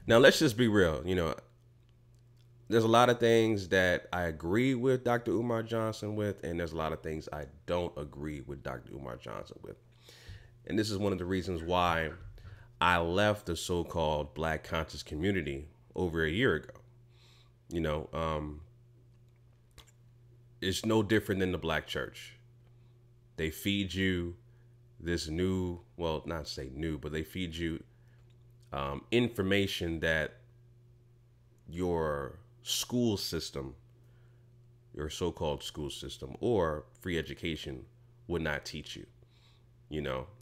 Now, let's just be real. There's a lot of things that I agree with Dr. Umar Johnson with, and there's a lot of things I don't agree with Dr. Umar Johnson with. And this is one of the reasons why I left the so-called Black conscious community over a year ago. You know, it's no different than the Black church. They feed you this new, well, not to say new, but they feed you information that your school system, your so-called school system, or free education would not teach you.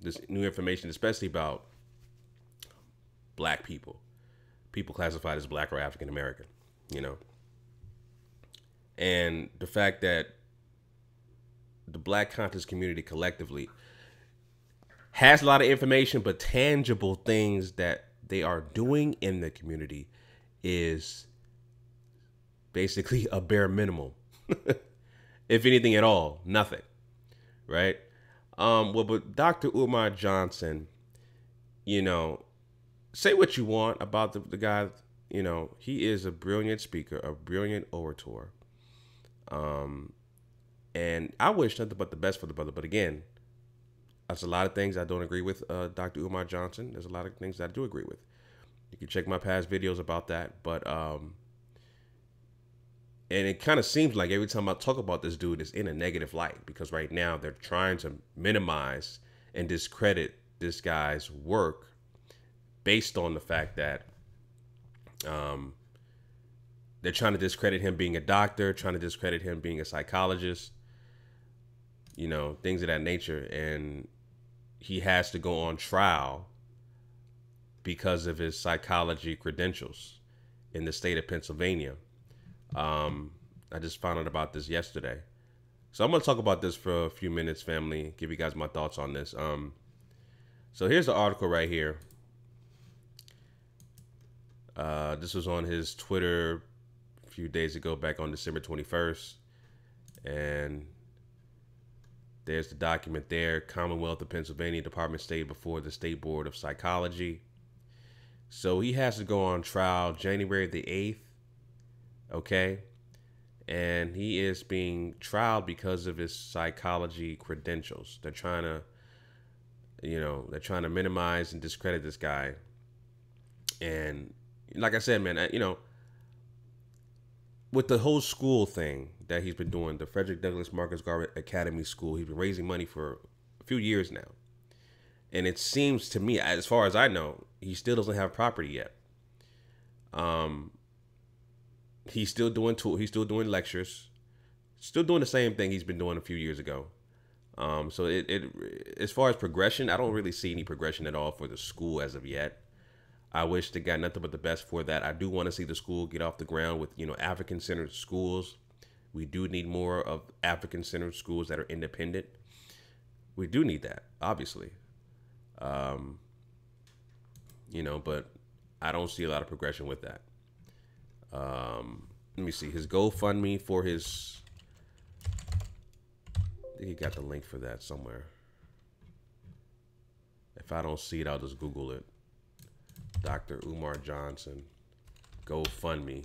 This new information, especially about Black people classified as Black or African American, and the fact that the Black conscious community collectively has a lot of information, but tangible things that they are doing in the community is basically a bare minimum. If anything at all, nothing. Right? Well, but Dr. Umar Johnson, say what you want about the guy. He is a brilliant speaker, a brilliant orator. And I wish nothing but the best for the brother. But again, there's a lot of things I don't agree with Dr. Umar Johnson. There's a lot of things that I do agree with. You can check my past videos about that. But and it kind of seems like every time I talk about this dude, it's in a negative light, because right now they're trying to minimize and discredit this guy's work based on the fact that they're trying to discredit him being a doctor, trying to discredit him being a psychologist, things of that nature. And he has to go on trial because of his psychology credentials in the state of Pennsylvania. I just found out about this yesterday. So I'm going to talk about this for a few minutes, family, give you guys my thoughts on this. So here's the article right here. This was on his Twitter a few days ago, back on December 21st. And there's the document there. Commonwealth of Pennsylvania Department stayed before the State Board of Psychology. So he has to go on trial January the 8th. Okay. And he is being trialed because of his psychology credentials. They're trying to minimize and discredit this guy. And like I said, man, with the whole school thing that he's been doing, the Frederick Douglass Marcus Garvey Academy School, he's been raising money for a few years now. And it seems to me, as far as I know, he still doesn't have property yet. He's still doing he's still doing lectures, still doing the same thing he's been doing a few years ago. So as far as progression, I don't really see any progression at all for the school as of yet. I wish they got nothing but the best for that. I do want to see the school get off the ground with, African-centered schools. We do need more of African-centered schools that are independent. We do need that, obviously. But I don't see a lot of progression with that. Let me see his GoFundMe for his. I think he got the link for that somewhere. If I don't see it, I'll just Google it. Dr. Umar Johnson, GoFundMe.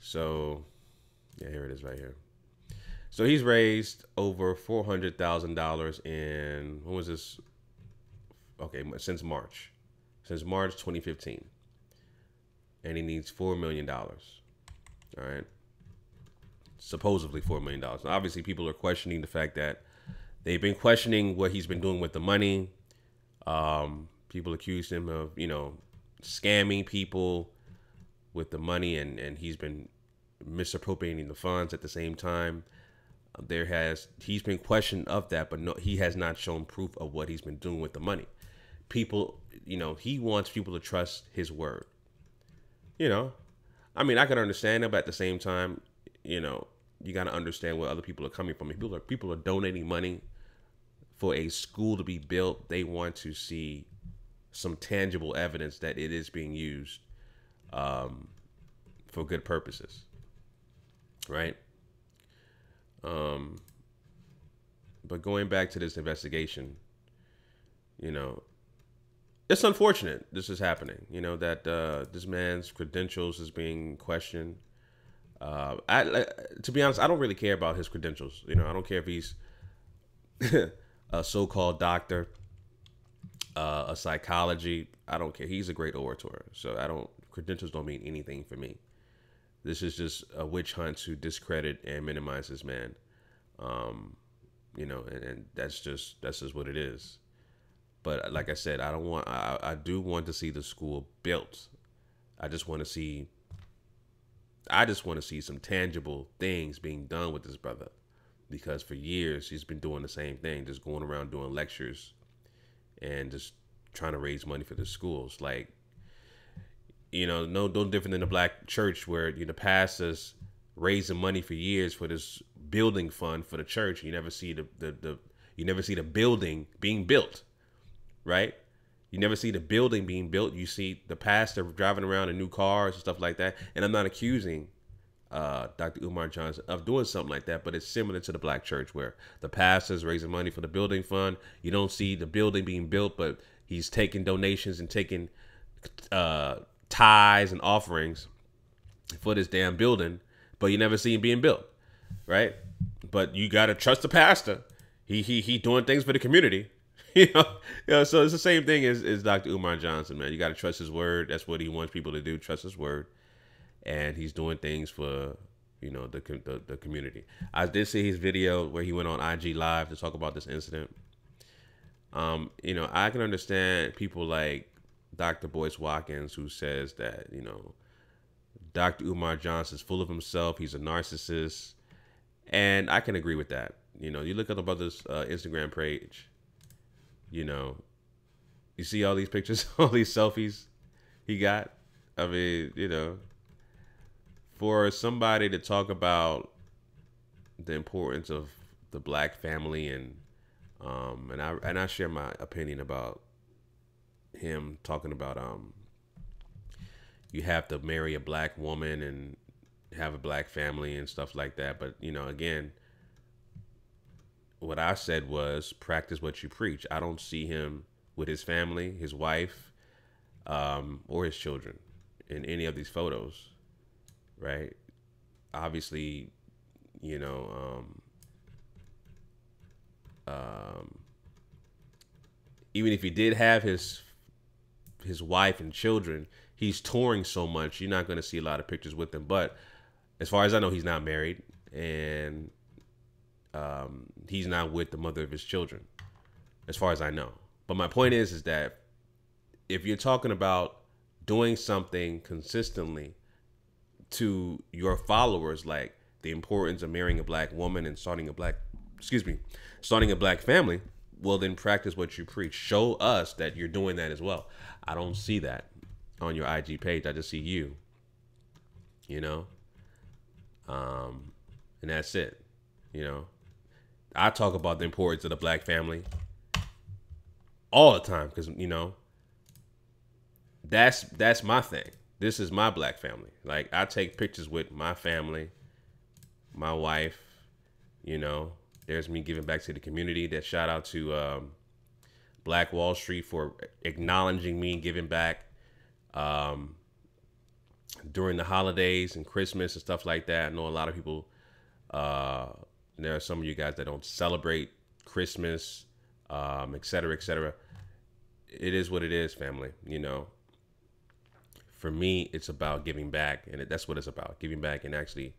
So, yeah, here it is right here. So he's raised over $400,000 in, when was this? Okay, since March 2015. And he needs $4 million. All right. Supposedly $4 million. Now, obviously, people are questioning the fact that they've been questioning what he's been doing with the money. People accuse him of, scamming people with the money, and he's been misappropriating the funds at the same time. He's been questioned of that, but no, he has not shown proof of what he's been doing with the money. People, he wants people to trust his word. I mean, I can understand it, but at the same time, you got to understand where other people are coming from. If people are donating money for a school to be built, they want to see some tangible evidence that it is being used for good purposes, right? But going back to this investigation, it's unfortunate this is happening. You know that this man's credentials is being questioned. To be honest, I don't really care about his credentials. You know, I don't care if he's a so-called doctor, a psychology. I don't care. He's a great orator, so I don't. Credentials don't mean anything for me. This is just a witch hunt to discredit and minimize this man. You know, and that's just what it is. But like I said, I don't want. I do want to see the school built. I just want to see. I just want to see some tangible things being done with this brother, because for years he's been doing the same thing, just going around doing lectures and just trying to raise money for the schools. Like, you know, no different than the black church where, you know, pastors raising money for years for this building fund for the church. You never see the building being built, right? You never see the building being built. You see the pastor driving around in new cars and stuff like that. And I'm not accusing Dr. Umar Johnson of doing something like that, but it's similar to the black church where the pastor's raising money for the building fund. You don't see the building being built, but he's taking donations and taking tithes and offerings for this damn building, but you never see him being built, right? But you got to trust the pastor. He doing things for the community. You know, so it's the same thing as Dr. Umar Johnson, man. You got to trust his word. That's what he wants people to do. Trust his word. And he's doing things for, you know, the community. I did see his video where he went on IG Live to talk about this incident. You know, I can understand people like Dr. Boyce Watkins, who says that, you know, Dr. Umar Johnson is full of himself. He's a narcissist. And I can agree with that. You know, you look at the brother's Instagram page. You know, you see all these pictures, all these selfies he got. I mean, you know, for somebody to talk about the importance of the black family and I share my opinion about him talking about you have to marry a black woman and have a black family and stuff like that. But, you know, again, what I said was practice what you preach. I don't see him with his family, his wife, or his children in any of these photos, right? Obviously, you know, even if he did have his wife and children, he's touring so much, you're not going to see a lot of pictures with him. But as far as I know, he's not married, and he's not with the mother of his children, as far as I know. But my point is that if you're talking about doing something consistently to your followers, like the importance of marrying a black woman and starting a black family, well, then practice what you preach. Show us that you're doing that as well. I don't see that on your IG page. I just see you, you know, and that's it. You know, I talk about the importance of the black family all the time because, you know, that's my thing. This is my black family. Like, I take pictures with my family, my wife, you know. There's me giving back to the community. That shout out to Black Wall Street for acknowledging me and giving back during the holidays and Christmas and stuff like that. I know a lot of people, there are some of you guys that don't celebrate Christmas, et cetera, et cetera. It is what it is, family. You know, for me, it's about giving back, and that's what it's about, giving back and actually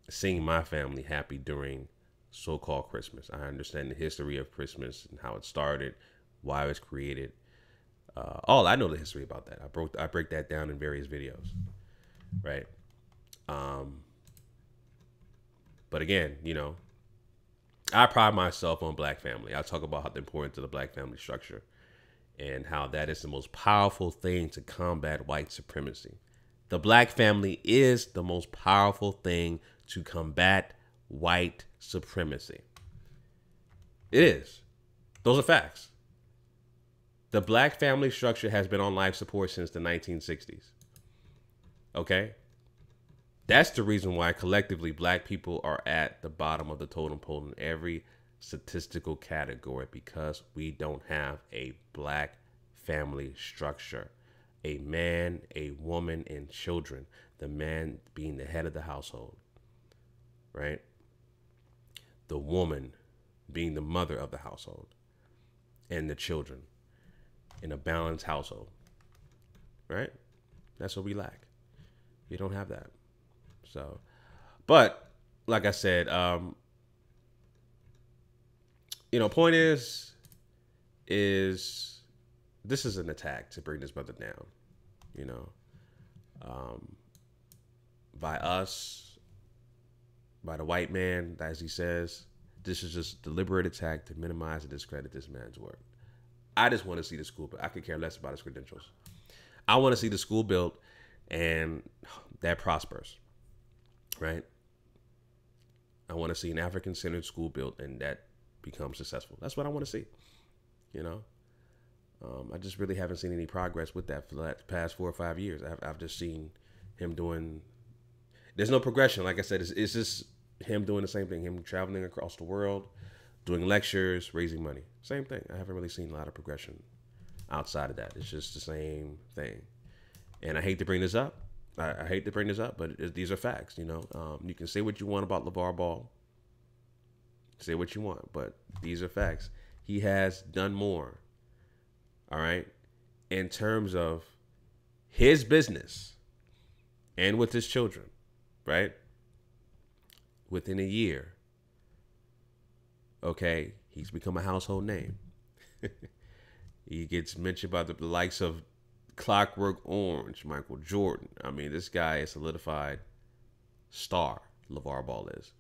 seeing my family happy during so-called Christmas. I understand the history of Christmas and how it started, why it was created. I know the history about that. I break that down in various videos, right? But again, you know, I pride myself on black family. I talk about how the importance of the black family structure and how that is the most powerful thing to combat white supremacy. The black family is the most powerful thing to combat white supremacy. It is. Those are facts. The black family structure has been on life support since the 1960s. Okay? That's the reason why collectively black people are at the bottom of the totem pole in every statistical category, because we don't have a black family structure. A man, a woman, and children. The man being the head of the household, right? The woman being the mother of the household, and the children in a balanced household, right? That's what we lack. We don't have that. So, but like I said, point is this is an attack to bring this brother down, by us, by the white man, as he says. This is just deliberate attack to minimize and discredit this man's work. I just want to see the school, but I could care less about his credentials. I want to see the school built and that prospers, right? I want to see an African-centered school built and that becomes successful. That's what I want to see, I just really haven't seen any progress with that for the past 4 or 5 years. I've just seen him doing, there's no progression. Like I said, it's just him doing the same thing, him traveling across the world, doing lectures, raising money. Same thing. I haven't really seen a lot of progression outside of that. It's just the same thing. And I hate to bring this up. I hate to bring this up, but these are facts, You can say what you want about LeVar Ball. Say what you want, but these are facts. He has done more, all right, in terms of his business and with his children, right? Within a year, okay, he's become a household name. He gets mentioned by the likes of Clockwork Orange, Michael Jordan. I mean, this guy is a solidified star, LeVar Ball is.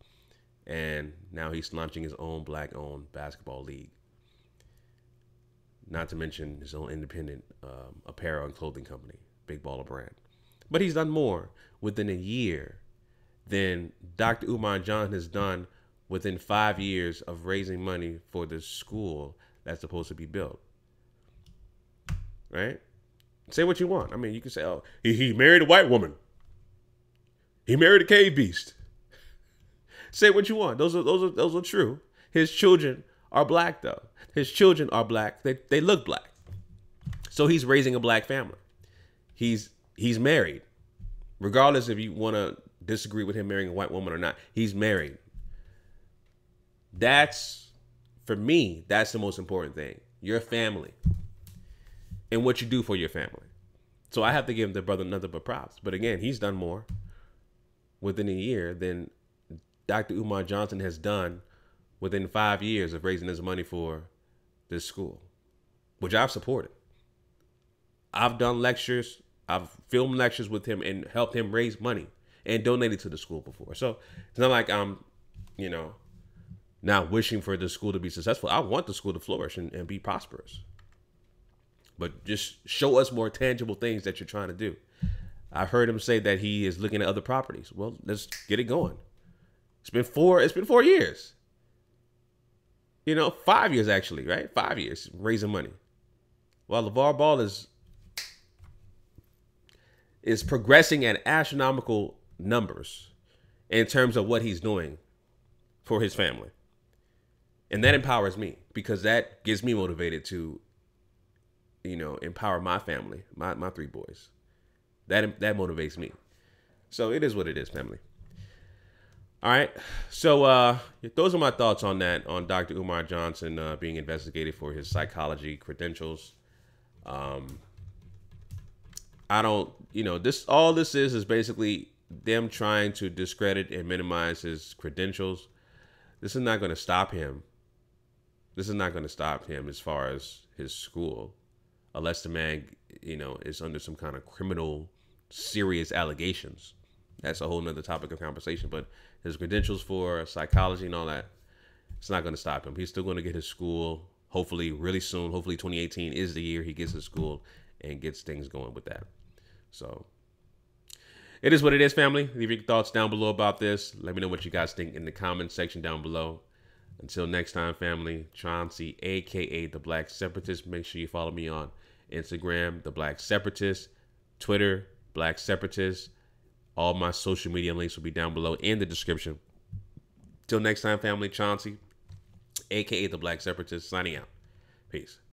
And now he's launching his own black-owned basketball league. Not to mention his own independent apparel and clothing company, Big Baller Brand. But he's done more within a year than Dr. Umar Johnson has done within 5 years of raising money for the school that's supposed to be built. Right? Say what you want. I mean, you can say, oh, he married a white woman. He married a cave beast. Say what you want. Those are true. His children are black, though. His children are black. They look black. So he's raising a black family. He's married. Regardless if you want to disagree with him marrying a white woman or not, he's married. For me, that's the most important thing. Your family and what you do for your family. So I have to give the brother nothing but props. But again, he's done more within a year than Dr. Umar Johnson has done within 5 years of raising his money for this school, which I've supported. I've done lectures. I've filmed lectures with him and helped him raise money and donated to the school before. So it's not like I'm, not wishing for the school to be successful. I want the school to flourish and be prosperous. But just show us more tangible things that you're trying to do. I've heard him say that he is looking at other properties. Well, let's get it going. It's been 4 years. 5 years actually, right? 5 years raising money. While LeVar Ball is progressing at astronomical numbers in terms of what he's doing for his family. And that empowers me because that gets me motivated to, empower my family, my 3 boys. That motivates me. So it is what it is, family. All right. So those are my thoughts on that, on Dr. Umar Johnson being investigated for his psychology credentials. I don't, all this is basically them trying to discredit and minimize his credentials. This is not going to stop him. This is not going to stop him as far as his school, unless the man, is under some kind of criminal, serious allegations. That's a whole nother topic of conversation. But his credentials for psychology and all that, it's not going to stop him. He's still going to get his school, hopefully really soon. Hopefully 2018 is the year he gets his school and gets things going with that. So it is what it is, family. Leave your thoughts down below about this. Let me know what you guys think in the comments section down below. Until next time, family, Chauncey, a.k.a. The Black Separatist. Make sure you follow me on Instagram, The Black Separatist, Twitter, Black Separatist. All my social media links will be down below in the description. Till next time, family, Chauncey, a.k.a. The Black Separatist, signing out. Peace.